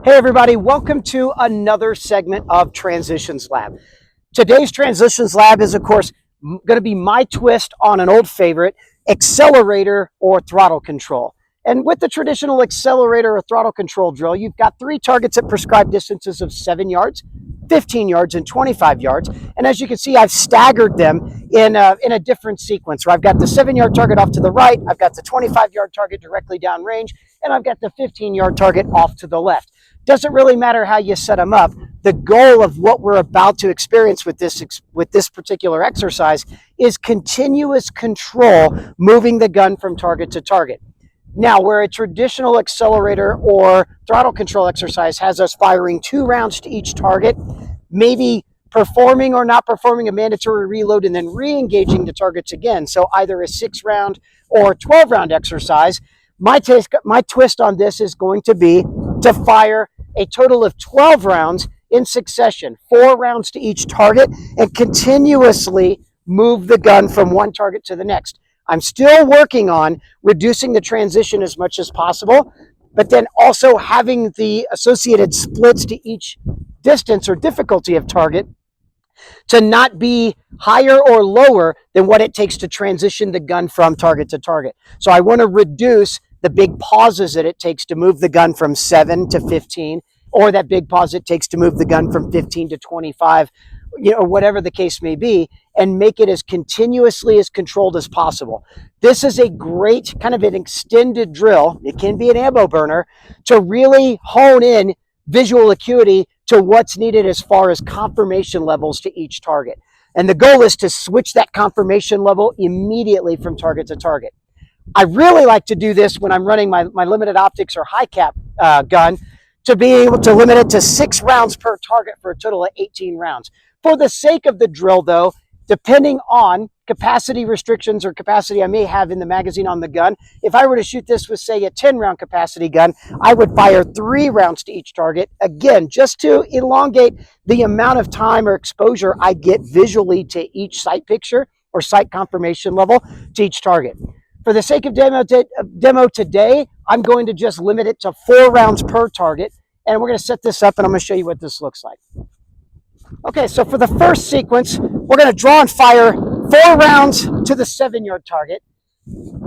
Hey everybody, welcome to another segment of Transitions Lab. Today's Transitions Lab is of course going to be my twist on an old favorite, accelerator or throttle control. And with the traditional accelerator or throttle control drill, you've got three targets at prescribed distances of 7 yards, 15 yards, and 25 yards. And as you can see, I've staggered them in a different sequence where I've got the 7-yard target off to the right, I've got the 25-yard target directly downrange, and I've got the 15-yard target off to the left. Doesn't really matter how you set them up. The goal of what we're about to experience with this particular exercise is continuous control, moving the gun from target to target. Now, where a traditional accelerator or throttle control exercise has us firing 2 rounds to each target, maybe performing or not performing a mandatory reload and then re-engaging the targets again, so either a 6-round or 12-round exercise, my twist on this is going to be to fire a total of 12 rounds in succession, 4 rounds to each target, and continuously move the gun from one target to the next. I'm still working on reducing the transition as much as possible, but then also having the associated splits to each distance or difficulty of target to not be higher or lower than what it takes to transition the gun from target to target. So I want to reduce the big pauses that it takes to move the gun from 7 to 15, or that big pause it takes to move the gun from 15 to 25, whatever the case may be, and make it as continuously as controlled as possible. This is a great kind of an extended drill. It can be an ammo burner to really hone in visual acuity to what's needed as far as confirmation levels to each target. And the goal is to switch that confirmation level immediately from target to target. I really like to do this when I'm running my limited optics or high cap gun, to be able to limit it to 6 rounds per target for a total of 18 rounds. For the sake of the drill though, depending on capacity restrictions or capacity I may have in the magazine on the gun, if I were to shoot this with say a 10-round capacity gun, I would fire 3 rounds to each target, again, just to elongate the amount of time or exposure I get visually to each sight picture or sight confirmation level to each target. For the sake of demo today, I'm going to just limit it to 4 rounds per target, and we're going to set this up and I'm going to show you what this looks like. Okay, so for the first sequence, we're going to draw and fire 4 rounds to the 7-yard target,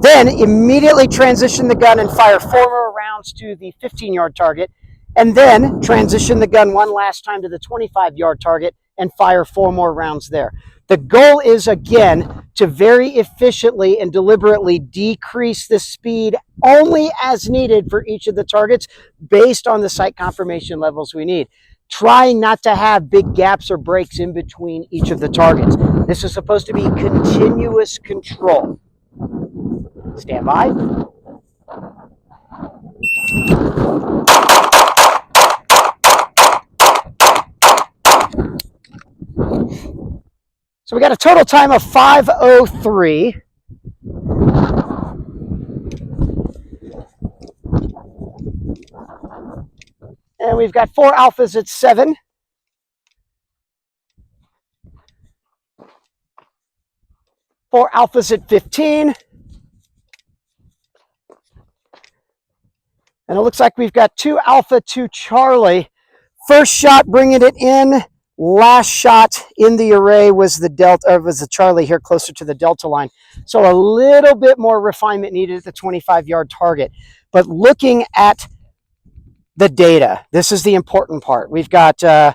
then immediately transition the gun and fire 4 more rounds to the 15-yard target, and then transition the gun one last time to the 25-yard target and fire 4 more rounds there. The goal is, again, to very efficiently and deliberately decrease the speed only as needed for each of the targets based on the sight confirmation levels we need, trying not to have big gaps or breaks in between each of the targets. This is supposed to be continuous control. Stand by. So we got a total time of 5:03. And we've got 4 alphas at 7. 4 alphas at 15. And it looks like we've got 2 alpha, 2 Charlie. First shot bringing it in. Last shot in the array was the Delta, or was the Charlie here closer to the Delta line. So a little bit more refinement needed at the 25-yard target. But looking at the data, this is the important part. We've got draw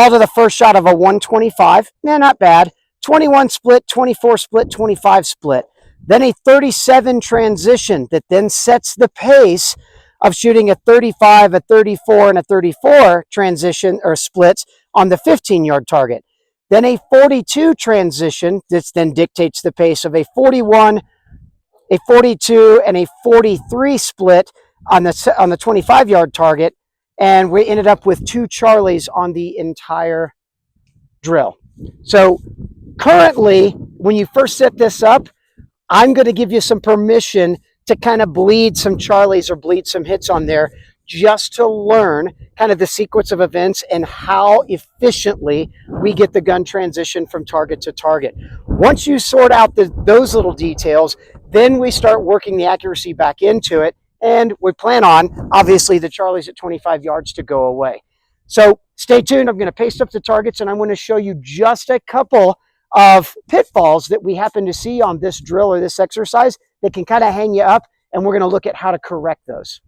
to the first shot of a 125. Not bad. 21 split, 24 split, 25 split. Then a 37 transition that then sets the pace of shooting a 35, a 34, and a 34 transition or splits on the 15-yard target. Then a 42 transition that then dictates the pace of a 41, a 42, and a 43 split on the 25-yard target. And we ended up with 2 Charlies on the entire drill. So currently, when you first set this up, I'm going to give you some permission to kind of bleed some Charlies or bleed some hits on there just to learn kind of the sequence of events and how efficiently we get the gun transition from target to target. Once you sort out those little details, then we start working the accuracy back into it And we plan on, obviously, the Charlies at 25 yards to go away. So stay tuned. I'm going to paste up the targets, and I'm going to show you just a couple of pitfalls that we happen to see on this drill or this exercise that can kind of hang you up, and we're going to look at how to correct those.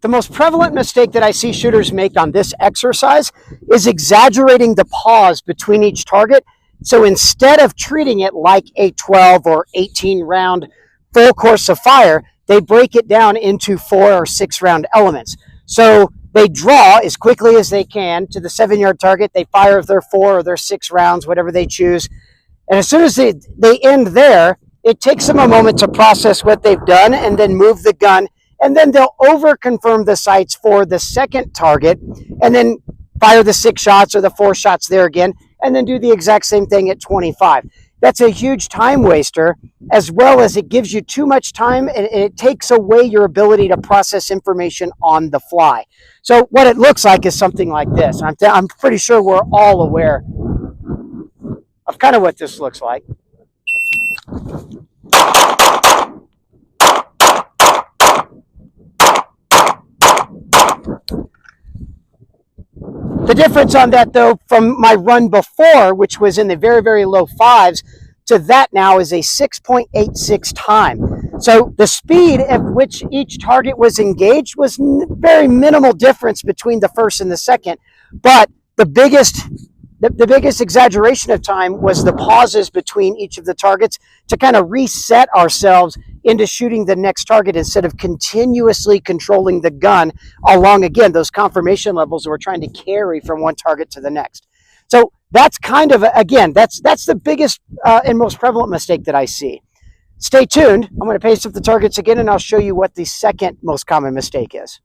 The most prevalent mistake that I see shooters make on this exercise is exaggerating the pause between each target. So instead of treating it like a 12 or 18 round full course of fire, they break it down into 4 or 6 round elements. So they draw as quickly as they can to the 7-yard target. They fire their 4 or their 6 rounds, whatever they choose. And as soon as they end there, it takes them a moment to process what they've done and then move the gun. And then they'll over-confirm the sights for the second target and then fire the 6 shots or the 4 shots there again, and then do the exact same thing at 25. That's a huge time waster, as well as it gives you too much time and it takes away your ability to process information on the fly. So what it looks like is something like this. I'm pretty sure we're all aware of kind of what this looks like. The difference on that, though, from my run before, which was in the very, very low 5s, to that now is a 6.86 time. So the speed at which each target was engaged was very minimal difference between the first and the second. But the biggest exaggeration of time was the pauses between each of the targets to kind of reset ourselves into shooting the next target instead of continuously controlling the gun along, again, those confirmation levels that we're trying to carry from one target to the next. So that's kind of, again, that's the biggest and most prevalent mistake that I see. Stay tuned. I'm going to paste up the targets again, and I'll show you what the second most common mistake is.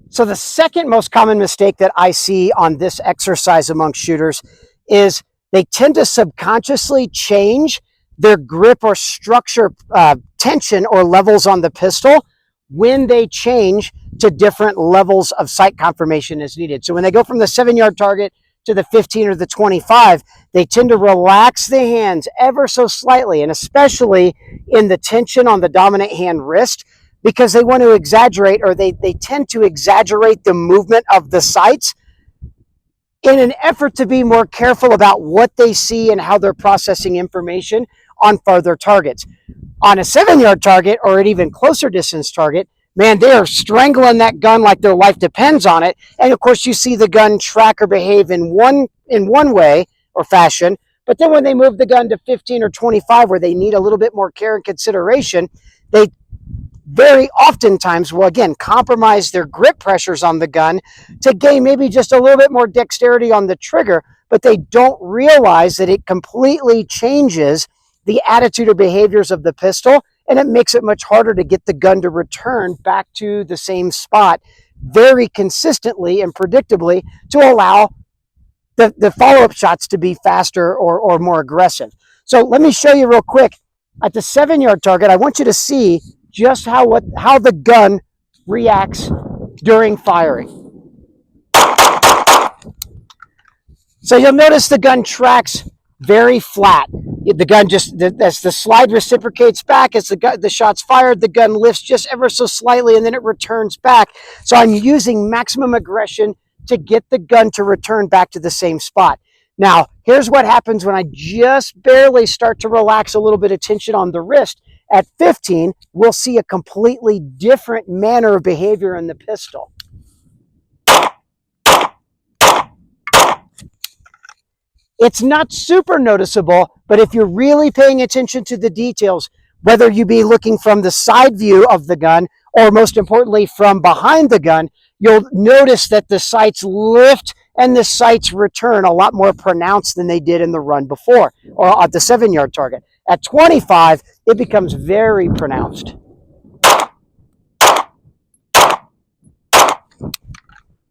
So the second most common mistake that I see on this exercise among shooters is they tend to subconsciously change their grip or structure tension or levels on the pistol when they change to different levels of sight confirmation as needed. So when they go from the 7-yard target to the 15 or the 25, they tend to relax the hands ever so slightly, and especially in the tension on the dominant hand wrist, because they want to exaggerate, or they tend to exaggerate the movement of the sights in an effort to be more careful about what they see and how they're processing information on farther targets. On a 7-yard target or an even closer distance target, man, they are strangling that gun like their life depends on it. And of course, you see the gun track or behave in one way or fashion. But then when they move the gun to 15 or 25, where they need a little bit more care and consideration, they very oftentimes will, again, compromise their grip pressures on the gun to gain maybe just a little bit more dexterity on the trigger, but they don't realize that it completely changes the attitude or behaviors of the pistol, and it makes it much harder to get the gun to return back to the same spot very consistently and predictably to allow the follow-up shots to be faster or more aggressive. So let me show you real quick. At the 7-yard target, I want you to see just how the gun reacts during firing. So you'll notice the gun tracks very flat. The gun just, as the slide reciprocates back, as the shot's fired, the gun lifts just ever so slightly, and then it returns back. So I'm using maximum aggression to get the gun to return back to the same spot. Now, here's what happens when I just barely start to relax a little bit of tension on the wrist. At 15, we'll see a completely different manner of behavior in the pistol. It's not super noticeable, but if you're really paying attention to the details, whether you be looking from the side view of the gun or most importantly from behind the gun, you'll notice that the sights lift and the sights return a lot more pronounced than they did in the run before or at the 7-yard target. At 25, it becomes very pronounced.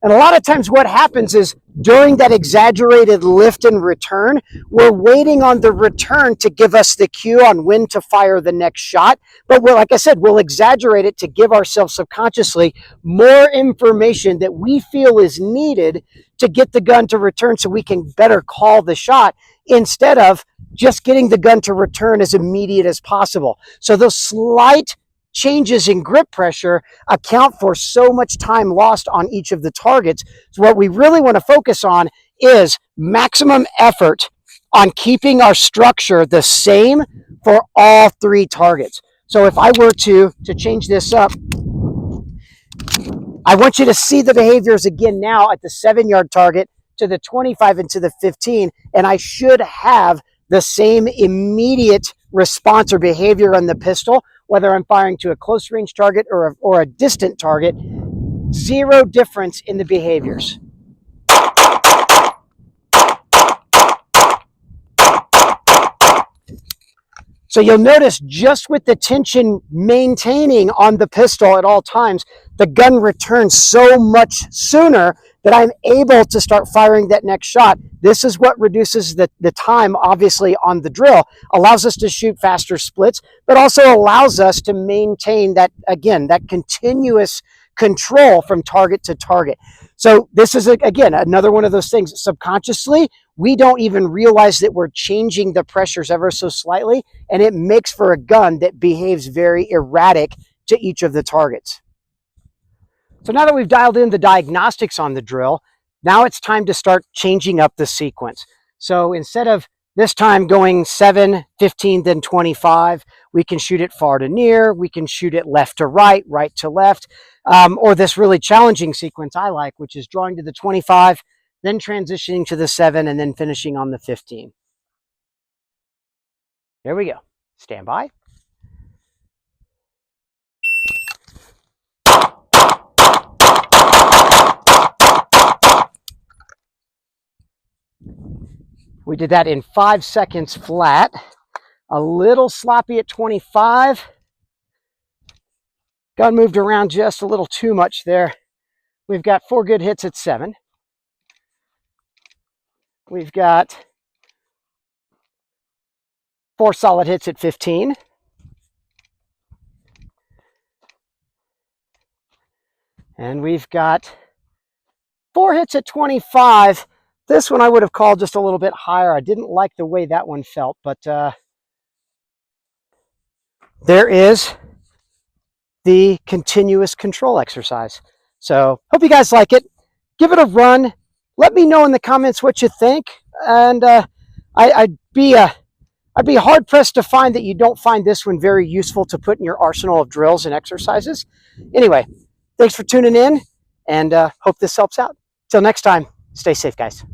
And a lot of times what happens is during that exaggerated lift and return, we're waiting on the return to give us the cue on when to fire the next shot. But like I said, we'll exaggerate it to give ourselves subconsciously more information that we feel is needed to get the gun to return so we can better call the shot instead of just getting the gun to return as immediate as possible. So those slight changes in grip pressure account for so much time lost on each of the targets. So what we really want to focus on is maximum effort on keeping our structure the same for all 3 targets. So if I were to change this up, I want you to see the behaviors again now at the 7-yard target, to the 25 and to the 15, and I should have the same immediate response or behavior on the pistol, whether I'm firing to a close range target or a distant target. Zero difference in the behaviors. So you'll notice just with the tension maintaining on the pistol at all times, the gun returns so much sooner that I'm able to start firing that next shot. This is what reduces the time, obviously, on the drill, allows us to shoot faster splits, but also allows us to maintain that, again, that continuous control from target to target. So this is, again, another one of those things. Subconsciously, we don't even realize that we're changing the pressures ever so slightly, and it makes for a gun that behaves very erratic to each of the targets. So now that we've dialed in the diagnostics on the drill, now it's time to start changing up the sequence. So instead of this time going 7, 15, then 25, we can shoot it far to near, we can shoot it left to right, right to left, or this really challenging sequence I like, which is drawing to the 25, then transitioning to the 7, and then finishing on the 15. There we go. Stand by. We did that in 5 seconds flat. A little sloppy at 25. Gun moved around just a little too much there. We've got 4 good hits at 7. We've got 4 solid hits at 15. And we've got 4 hits at 25. This one I would have called just a little bit higher. I didn't like the way that one felt, but there is the continuous control exercise. So hope you guys like it. Give it a run. Let me know in the comments what you think. And I'd be hard pressed to find that you don't find this one very useful to put in your arsenal of drills and exercises. Anyway, thanks for tuning in, and hope this helps out. Till next time, stay safe, guys.